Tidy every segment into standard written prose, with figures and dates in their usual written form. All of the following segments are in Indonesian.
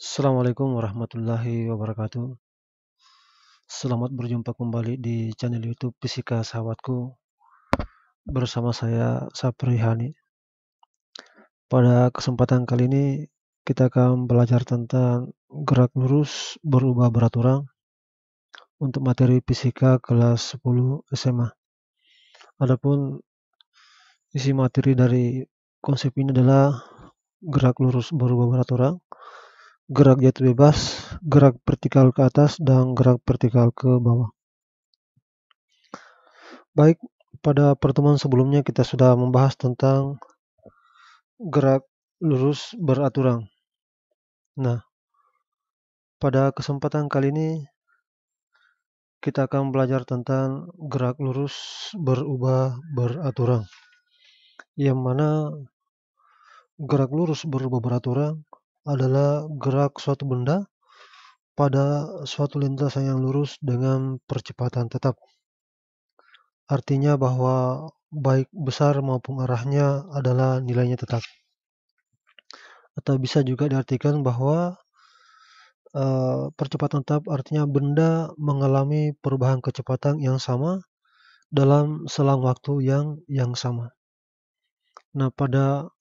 Assalamualaikum warahmatullahi wabarakatuh. Selamat berjumpa kembali di channel YouTube Fisika Sahabatku bersama saya Sapri Hani. Pada kesempatan kali ini kita akan belajar tentang gerak lurus berubah beraturan untuk materi fisika kelas 10 SMA. Adapun isi materi dari konsep ini adalah gerak lurus berubah beraturan, gerak jatuh bebas, gerak vertikal ke atas, dan gerak vertikal ke bawah. Baik, pada pertemuan sebelumnya kita sudah membahas tentang gerak lurus beraturan. Nah, pada kesempatan kali ini kita akan belajar tentang gerak lurus berubah beraturan. Yang mana gerak lurus berubah beraturan adalah gerak suatu benda pada suatu lintasan yang lurus dengan percepatan tetap. Artinya bahwa baik besar maupun arahnya adalah nilainya tetap. Atau bisa juga diartikan bahwa percepatan tetap artinya benda mengalami perubahan kecepatan yang sama dalam selang waktu yang sama. Nah, pada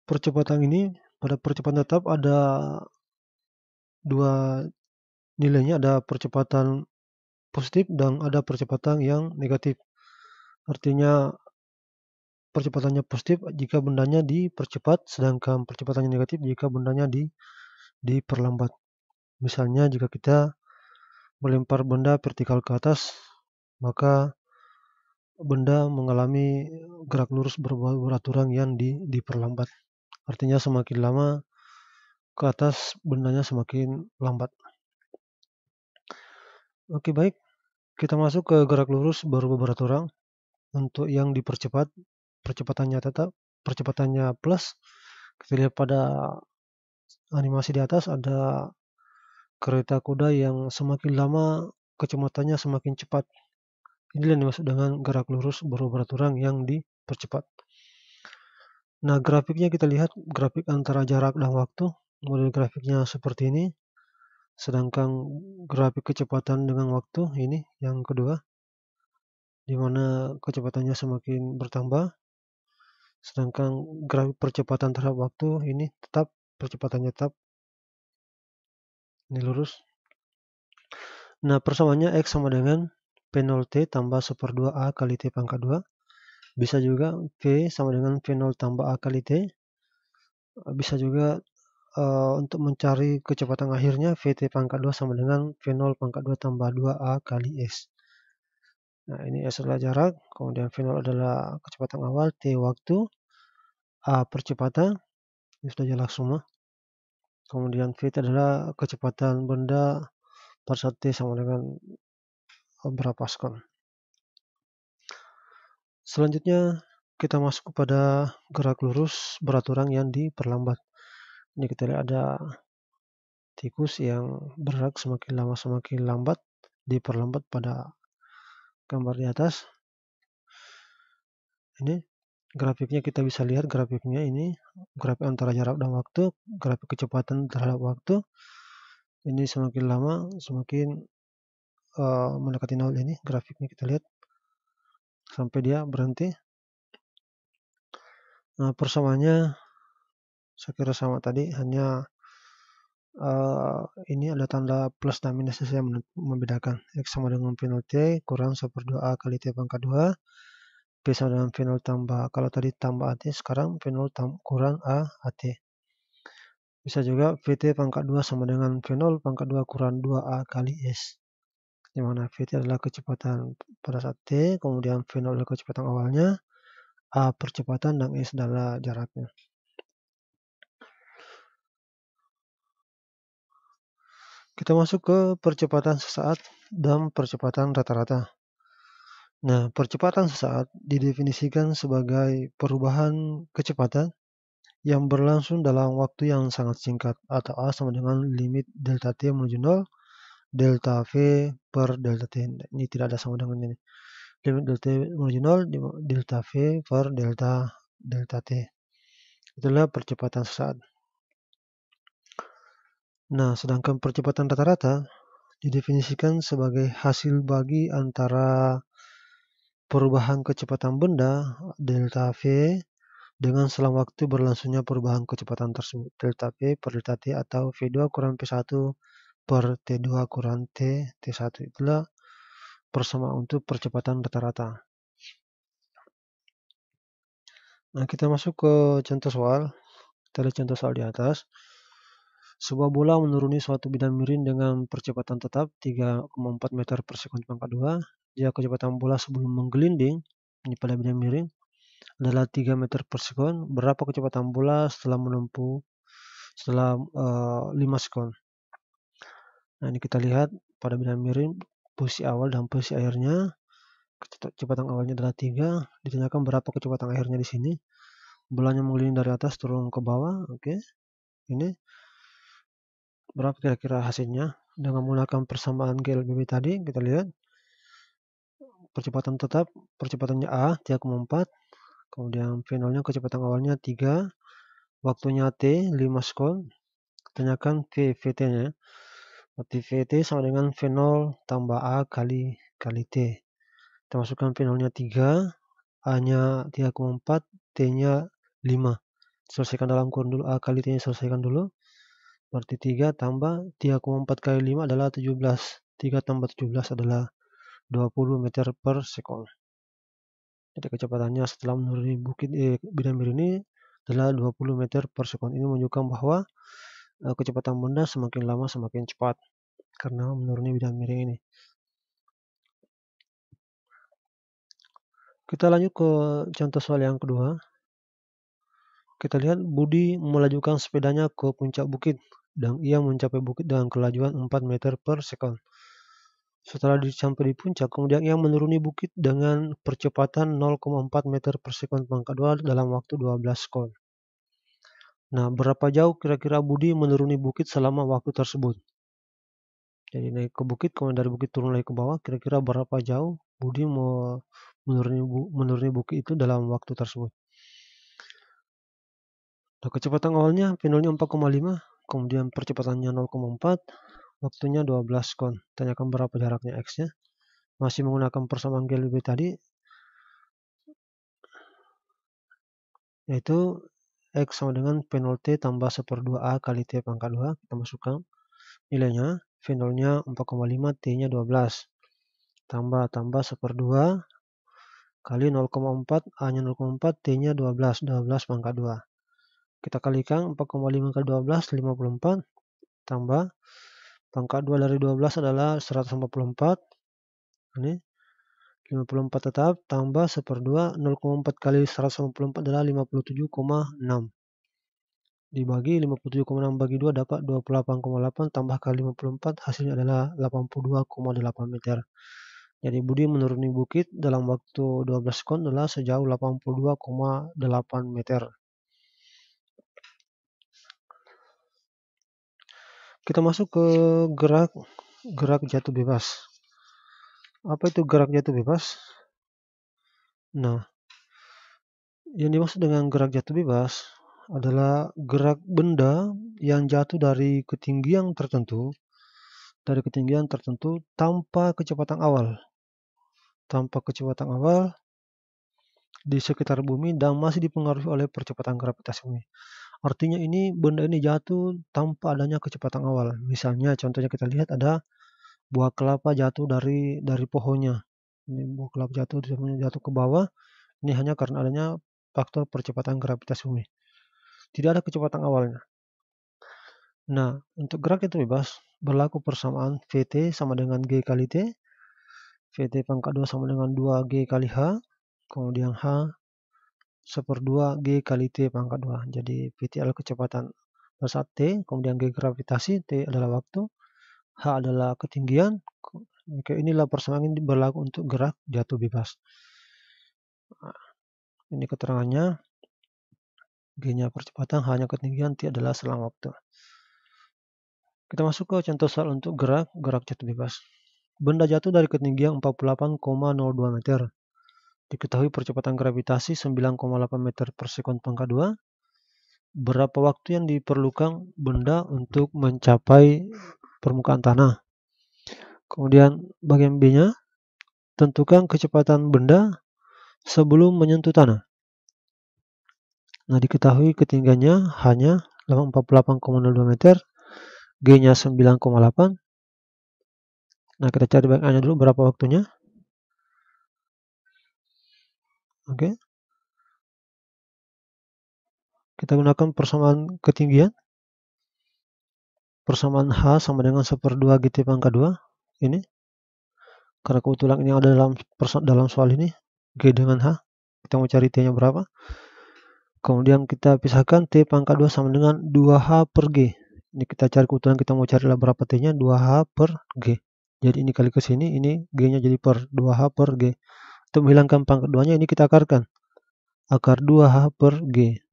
percepatan ini, pada percepatan tetap ada dua nilainya, ada percepatan positif dan ada percepatan yang negatif. Artinya percepatannya positif jika bendanya dipercepat, sedangkan percepatannya negatif jika bendanya diperlambat. Misalnya jika kita melempar benda vertikal ke atas, maka benda mengalami gerak lurus beraturan yang diperlambat. Artinya semakin lama ke atas bendanya semakin lambat. Oke, baik. Kita masuk ke gerak lurus berubah beraturan. Untuk yang dipercepat, percepatannya tetap, percepatannya plus. Kita lihat pada animasi di atas ada kereta kuda yang semakin lama kecepatannya semakin cepat. Inilah yang dimaksud dengan gerak lurus berubah beraturan yang dipercepat. Nah, grafiknya kita lihat grafik antara jarak dan waktu. Model grafiknya seperti ini. Sedangkan grafik kecepatan dengan waktu ini yang kedua, di mana kecepatannya semakin bertambah. Sedangkan grafik percepatan terhadap waktu ini tetap, percepatannya tetap. Ini lurus. Nah, persamaannya X sama dengan P0T tambah 1/2A kali T pangkat 2. Bisa juga V sama dengan V0 tambah A kali T. Bisa juga untuk mencari kecepatan akhirnya Vt pangkat 2 sama dengan V0 pangkat 2 tambah 2A kali S. Nah, ini S adalah jarak, kemudian V0 adalah kecepatan awal, T waktu, A percepatan, ini sudah jelas semua. Kemudian Vt adalah kecepatan benda pada saat T sama dengan berapa sekon. Selanjutnya kita masuk kepada gerak lurus beraturan yang diperlambat. Ini kita lihat ada tikus yang bergerak semakin lama semakin lambat, diperlambat pada gambar di atas. Ini grafiknya kita bisa lihat, grafiknya ini grafik antara jarak dan waktu, grafik kecepatan terhadap waktu. Ini semakin lama semakin mendekati nol. Ini grafiknya kita lihat sampai dia berhenti. Nah, persamaannya saya kira sama tadi, hanya ini ada tanda plus dan minus saja yang membedakan. X sama dengan V0 T kurang 1/2A kali T pangkat 2. P sama dengan V0 tambah, kalau tadi tambah AT, sekarang V0 kurang AT. Bisa juga Vt pangkat 2 sama dengan V0 pangkat 2 kurang 2A kali S. Di mana Vt adalah kecepatan pada saat T, kemudian V0 adalah kecepatan awalnya, A percepatan, dan S adalah jaraknya. Kita masuk ke percepatan sesaat dan percepatan rata-rata. Nah, percepatan sesaat didefinisikan sebagai perubahan kecepatan yang berlangsung dalam waktu yang sangat singkat, atau A sama dengan limit delta T menuju 0, delta V per delta T. Ini tidak ada sama dengan ini. Limit delta T menuju 0, delta V per delta T. Itulah percepatan sesaat. Nah, sedangkan percepatan rata-rata didefinisikan sebagai hasil bagi antara perubahan kecepatan benda delta V dengan selang waktu berlangsungnya perubahan kecepatan tersebut. Delta V per delta T atau V2 kurang P1 per T2 kurang T1. Itulah persamaan untuk percepatan rata-rata. Nah, kita masuk ke contoh soal. Kita lihat contoh soal di atas. Sebuah bola menuruni suatu bidang miring dengan percepatan tetap 3,4 meter per sekon pangkat 2. Jika kecepatan bola sebelum menggelinding ini pada bidang miring adalah 3 meter per sekon, berapa kecepatan bola setelah 5 sekon. Nah, ini kita lihat pada bidang miring posisi awal dan posisi akhirnya. Kecepatan awalnya adalah 3, ditanyakan berapa kecepatan akhirnya di sini. Bolanya mengelilingi dari atas turun ke bawah, oke. Ini berapa kira-kira hasilnya? Dengan menggunakan persamaan GLBB tadi, kita lihat percepatan tetap, percepatannya A 3,4, kemudian V0-nya kecepatan awalnya 3, waktunya T 5 sekon. Tanyakan VT-nya. Berarti VT sama dengan V0 tambah A kali T. Kita masukkan V0-nya 3, A-nya 3,4, T-nya 5. Selesaikan dalam kurung dulu, A kali T-nya selesaikan dulu. Berarti 3 tambah 3,4 kali 5 adalah 17. 3 tambah 17 adalah 20 meter per sekon. Jadi kecepatannya setelah menuruni bidang miring ini adalah 20 meter per sekon. Ini menunjukkan bahwa kecepatan benda semakin lama semakin cepat karena menuruni bidang miring ini. Kita lanjut ke contoh soal yang kedua. Kita lihat Budi melajukan sepedanya ke puncak bukit dan ia mencapai bukit dengan kelajuan 4 meter per sekon. Setelah sampai di puncak, kemudian ia menuruni bukit dengan percepatan 0,4 meter per sekon pangkat 2 dalam waktu 12 sekon. Nah, berapa jauh kira-kira Budi menuruni bukit selama waktu tersebut? Jadi naik ke bukit, kemudian dari bukit turun lagi ke bawah, kira-kira berapa jauh Budi menuruni bukit itu dalam waktu tersebut? Nah, kecepatan awalnya V0-nya 4,5, kemudian percepatannya 0,4, waktunya 12 sekon. Tanyakan berapa jaraknya X-nya. Masih menggunakan persamaan GLB tadi, yaitu X sama dengan V0T tambah 1/2A kali T pangkat 2. Kita masukkan nilainya. V0-nya 4,5, T-nya 12. Tambah 1/2 kali 0,4, A-nya 0,4, T-nya 12. 12 pangkat 2. Kita kalikan 4,5 kali 12, 54. Tambah pangkat 2 dari 12 adalah 144. Ini 54 tetap, tambah 1/2, 0,4 kali 144 adalah 57,6. Dibagi 57,6 bagi 2 dapat 28,8, tambah kali 54 hasilnya adalah 82,8 meter. Jadi Budi menuruni bukit dalam waktu 12 sekon adalah sejauh 82,8 meter. Kita masuk ke gerak jatuh bebas. Apa itu gerak jatuh bebas? Nah, yang dimaksud dengan gerak jatuh bebas adalah gerak benda yang jatuh dari ketinggian tertentu tanpa kecepatan awal. Di sekitar bumi dan masih dipengaruhi oleh percepatan gravitasi bumi. Artinya benda ini jatuh tanpa adanya kecepatan awal. Misalnya contohnya kita lihat ada buah kelapa jatuh dari pohonnya. Ini buah kelapa jatuh ke bawah. Ini hanya karena adanya faktor percepatan gravitasi bumi. Tidak ada kecepatan awalnya. Nah, untuk gerak itu bebas berlaku persamaan Vt sama dengan G kali T. Vt pangkat 2 sama dengan 2G kali H. Kemudian H 1/2 G kali T pangkat 2. Jadi Vt adalah kecepatan pada saat T, kemudian G gravitasi, T adalah waktu, H adalah ketinggian. Oke, inilah persamaan ini berlaku untuk gerak jatuh bebas. Nah, ini keterangannya. G-nya percepatan, H-nya ketinggian, T adalah selang waktu. Kita masuk ke contoh soal untuk gerak jatuh bebas. Benda jatuh dari ketinggian 48,02 meter. Diketahui percepatan gravitasi 9,8 meter per sekon pangkat 2. berapa waktu yang diperlukan benda untuk mencapai permukaan tanah. Kemudian bagian B-nya, tentukan kecepatan benda sebelum menyentuh tanah. Nah, diketahui ketinggiannya hanya 48,02 meter, G-nya 9,8. Nah, kita cari bagian A-nya dulu, berapa waktunya. Oke. Kita gunakan persamaan ketinggian. Persamaan H sama dengan 1/2 GT pangkat 2. Ini. Karena kebetulan ini ada dalam soal ini. G dengan H. Kita mau cari T-nya berapa. Kemudian kita pisahkan T pangkat 2 sama dengan 2H per G. Ini kita cari, kebetulan kita mau cari berapa T-nya, 2H per G. Jadi ini kali ke sini, ini G-nya jadi per 2H per G. Untuk menghilangkan pangkat 2-nya, ini kita akarkan. Akar 2H per G.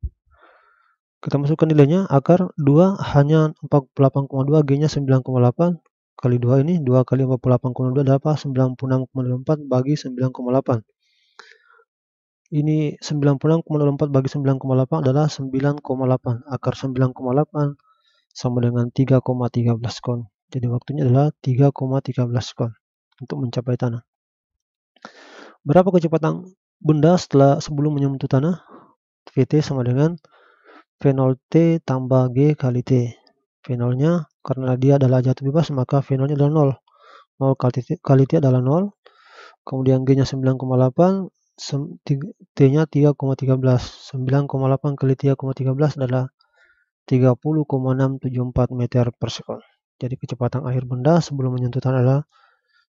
Kita masukkan nilainya, akar 2 hanya 48,2, G-nya 9,8. Kali 2 ini, 2 kali 48,2 dapat 96,04 bagi 9,8. Ini 96,04 bagi 9,8 adalah 9,8. Akar 9,8 sama dengan 3,13 kon. Jadi waktunya adalah 3,13 kon untuk mencapai tanah. Berapa kecepatan benda sebelum menyentuh tanah? Vt sama dengan V0T tambah G kali T. V0-nya karena dia adalah jatuh bebas, maka V0-nya adalah 0. 0 kali T adalah 0. Kemudian G-nya 9,8, T-nya 3,13. 9,8 kali 3,13 adalah 30,674 meter per sekon. Jadi kecepatan akhir benda sebelum menyentuh tanah adalah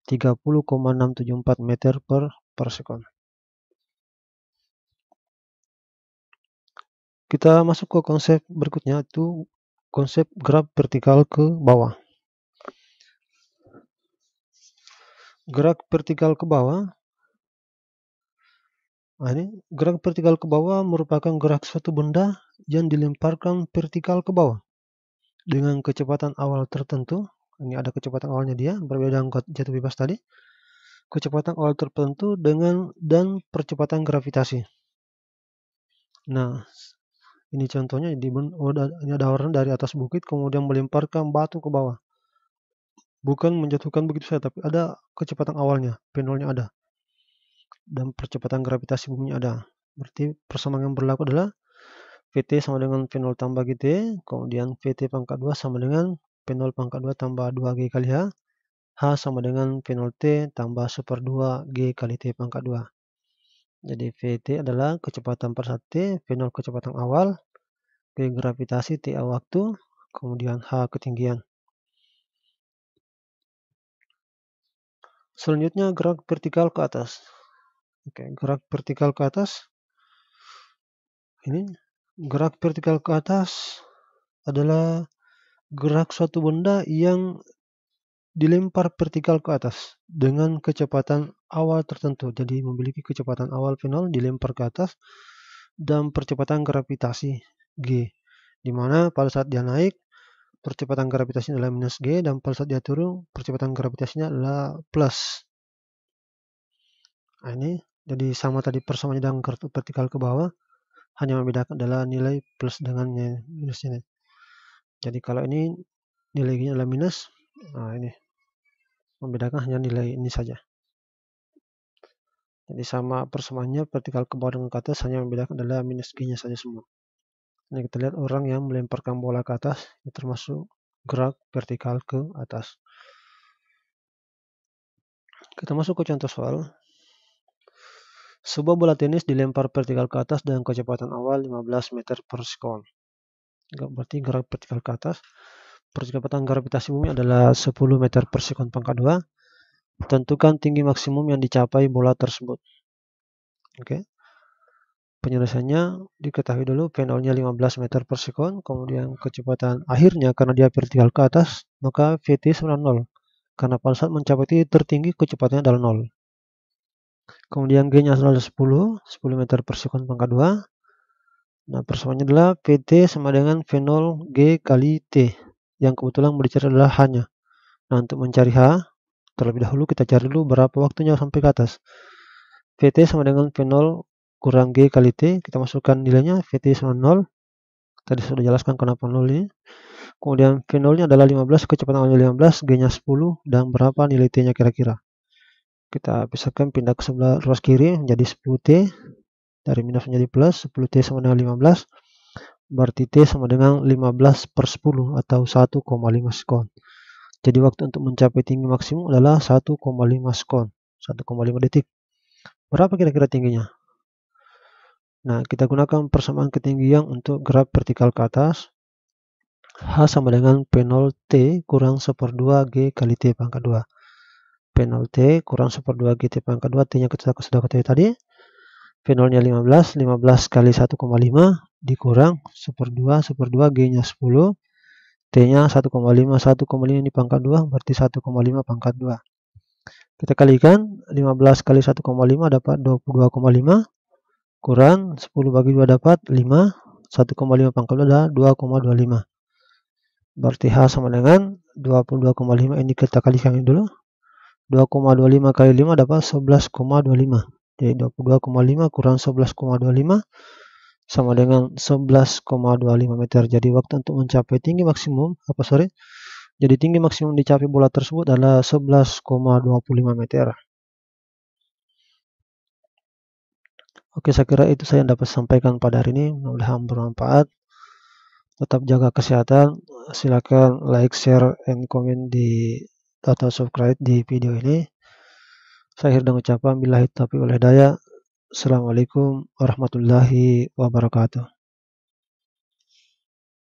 30,674 meter per sekon. Kita masuk ke konsep berikutnya, itu konsep gerak vertikal ke bawah. Gerak vertikal ke bawah. Nah, ini gerak vertikal ke bawah merupakan gerak suatu benda yang dilemparkan vertikal ke bawah dengan kecepatan awal tertentu. Ini ada kecepatan awalnya dia, berbeda dengan jatuh bebas tadi. Kecepatan awal tertentu dan percepatan gravitasi. Nah, ini contohnya, ini ada orang dari atas bukit kemudian melemparkan batu ke bawah. Bukan menjatuhkan begitu saja, tapi ada kecepatan awalnya, V0-nya ada. Dan percepatan gravitasi bumi ada. Berarti persamaan yang berlaku adalah Vt sama dengan V0 tambah GT, kemudian Vt pangkat 2 sama dengan V0 pangkat 2 tambah 2G kali H. H sama dengan V0T tambah 1/2 G kali T pangkat 2. Jadi Vt adalah kecepatan per saat T, V0 kecepatan awal, G gravitasi, Ta waktu, kemudian H ketinggian. Selanjutnya gerak vertikal ke atas. Oke, gerak vertikal ke atas. Ini gerak vertikal ke atas adalah gerak suatu benda yang dilempar vertikal ke atas dengan kecepatan awal tertentu. Jadi memiliki kecepatan awal V0 dilempar ke atas dan percepatan gravitasi G. Di mana pada saat dia naik percepatan gravitasinya adalah minus G, dan pada saat dia turun percepatan gravitasinya adalah plus. Nah, ini jadi sama tadi persamaannya dengan vertikal ke bawah, hanya membedakan adalah nilai plus dengan minusnya. Jadi kalau ini nilainya adalah minus, nah ini membedakan hanya nilai ini saja. Jadi sama persamaannya vertikal ke bawah dengan ke atas, hanya membedakan adalah minus G-nya saja semua. Ini kita lihat orang yang melemparkan bola ke atas, ini termasuk gerak vertikal ke atas. Kita masuk ke contoh soal. Sebuah bola tenis dilempar vertikal ke atas dengan kecepatan awal 15 meter per sekon. Berarti gerak vertikal ke atas. Percepatan gravitasi bumi adalah 10 meter per sekon pangkat 2. Tentukan tinggi maksimum yang dicapai bola tersebut. Oke. Penyelesaiannya diketahui dulu, V0-nya 15 meter per sekon, kemudian kecepatan akhirnya karena dia vertikal ke atas, maka Vt sama 0. Karena pada saat mencapai titik tertinggi kecepatannya adalah 0. Kemudian G-nya adalah 10 meter per sekon pangkat 2. Nah, persamaannya adalah Vt sama dengan V0 G kali T, yang kebetulan mau dicari adalah H-nya. Nah, untuk mencari H, terlebih dahulu kita cari dulu berapa waktunya sampai ke atas. Vt sama dengan V0 kurang G kali T, kita masukkan nilainya, Vt sama 0, Tadi sudah jelaskan kenapa 0 ini. Kemudian V0-nya adalah 15, kecepatan awalnya 15, G-nya 10, dan berapa nilai T-nya kira-kira. Kita pisahkan, pindah ke sebelah ruas kiri menjadi 10T, dari minus menjadi plus, 10T sama dengan 15, berarti T sama dengan 15/10 atau 1,5 sekon. Jadi waktu untuk mencapai tinggi maksimum adalah 1,5 sekon, 1,5 detik. Berapa kira-kira tingginya? Nah, kita gunakan persamaan ketinggian untuk graf vertikal ke atas. H sama dengan P0T kurang 1/2 G kali T pangkat 2. P0T kurang 1/2 G T pangkat 2, T-nya kita sudah ketahui tadi. P0-nya 15, 15 kali 1,5 dikurang 1/2 G-nya 10, T-nya 1,5, 1,5 ini pangkat 2, berarti 1,5 pangkat 2. Kita kalikan, 15 kali 1,5 dapat 22,5, kurang 10 bagi 2 dapat 5, 1,5 pangkat 2 adalah 2,25. Berarti H sama dengan 22,5, ini kita kalikan dulu. 2,25 kali 5 dapat 11,25. Jadi 22,5 kurang 11,25 sama dengan 11,25 meter. Jadi waktu untuk mencapai tinggi maksimum, jadi tinggi maksimum dicapai bola tersebut adalah 11,25 meter. Oke, saya kira itu saya dapat sampaikan pada hari ini. Mudah-mudahan bermanfaat. Tetap jaga kesehatan. Silakan like, share, and comment atau subscribe di video ini. Saya akhir dengan ucapan billahi taufiq wal hidayah. Assalamualaikum warahmatullahi wabarakatuh.